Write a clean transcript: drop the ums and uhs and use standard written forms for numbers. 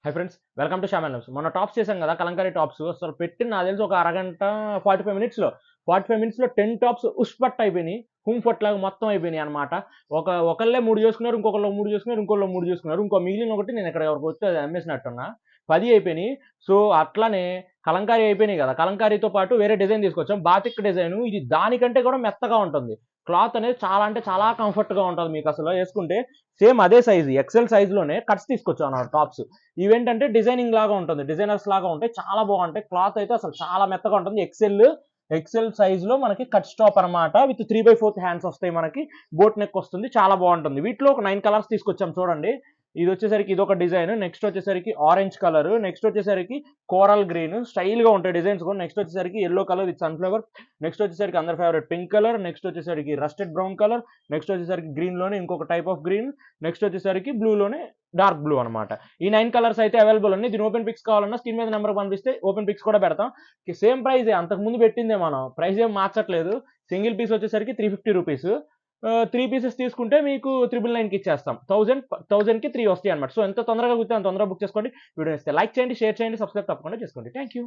High friends, welcome to Shaman news. మొన్న tops చేశాం కదా, కలంకారీ టాప్స్. అసలు పెట్టిన నాకు తెలిసి ఒక అరగంట 45 మినిట్స్లో 10 టాప్స్ ఉష్పట్ అయిపోయినాయి. హూంఫట్ లాగా మొత్తం అయిపోయినాయి అనమాట. ఒకళ్ళే 3 చేసుకున్నారు, ఇంకొకళ్ళు 3 చేసుకున్నారు, ఇంకోళ్ళు 3 చేసుకున్నారు, ఇంకో మిగిలిన ఒకటి నేను ఇక్కడ ఎవరికి వచ్చి అది అమ్మేసినట్టున్నా. 10 అయిపోయినాయి. సో అట్లానే కలంకారీ అయిపోయినాయి కదా, కలంకారీతో పాటు వేరే డిజైన్ తీసుకొచ్చాం. బాతిక్ డిజైన్, ఇది దానికంటే కూడా మెత్తగా ఉంటుంది. క్లాత్ అనేది చాలా అంటే చాలా కంఫర్ట్గా ఉంటుంది. మీకు అసలు వేసుకుంటే సేమ్ అదే సైజు, ఎక్సెల్ సైజులోనే కట్స్ తీసుకొచ్చాం అన్నమాట టాప్స్. ఇవేంటంటే డిజైనింగ్ లాగా ఉంటుంది, డిజైనర్స్ లాగా ఉంటాయి, చాలా బాగుంటాయి. క్లాత్ అయితే అసలు చాలా మెత్తగా ఉంటుంది. ఎక్సెల్ సైజ్ లో మనకి కట్ స్టాప్ అనమాట. విత్ 3/4 హ్యాండ్స్ వస్తాయి, మనకి బోట్ నెక్ వస్తుంది, చాలా బాగుంటుంది. వీటిలో ఒక 9 కలర్స్ తీసుకొచ్చాం చూడండి. ఇది వచ్చేసరికి ఇదొక డిజైన్, నెక్స్ట్ వచ్చేసరికి ఆరెంజ్ కలర్, నెక్స్ట్ వచ్చేసరికి కోరల్ గ్రీన్, స్టైల్ గా ఉంటాయి డిజైన్స్ కూడా. నెక్స్ట్ వచ్చేసరికి yellow colour with sunflower, next వచ్చేసరికి అందరి ఫేవరెట్ పింక్ కలర్, నెక్స్ట్ వచ్చేసరికి రస్టెడ్ బ్రౌన్ కలర్, నెక్స్ట్ వచ్చేసరికి గ్రీన్ లోనే ఇంకొక టైప్ ఆఫ్ గ్రీన్, నెక్స్ట్ వచ్చేసరికి బ్లూ లోనే డార్క్ బ్లూ అనమాట. ఈ 9 కలర్స్ అయితే అవైలబుల్ ఉన్నాయి. దీని ఓపెన్ పిక్స్ కావాలన్నా స్క్రీన్ మీద నెంబర్ పంపిస్తే ఓపెన్ పిక్స్ కూడా పెడతాం. సేమ్ ప్రైస్, అంతకు ముందు పెట్టిందే మనం, ప్రైస్ ఏం మార్చట్లేదు. సింగిల్ పీస్ వచ్చేసరికి 350 రూపీస్. 3 పీసెస్ తీసుకుంటే మీకు 999కి ఇచ్చేస్తాం. 1000కి 3 వస్తాయి అనమాట. సో ఎంత తొందరగా కుదిరితే అంత తొందరగా బుక్ చేసుకోండి. వీడియో ఇస్తే లైక్ చేయండి, షేర్ చేయండి, సబ్స్క్రైబ్ తప్పకుండా చేసుకోండి. Thank you.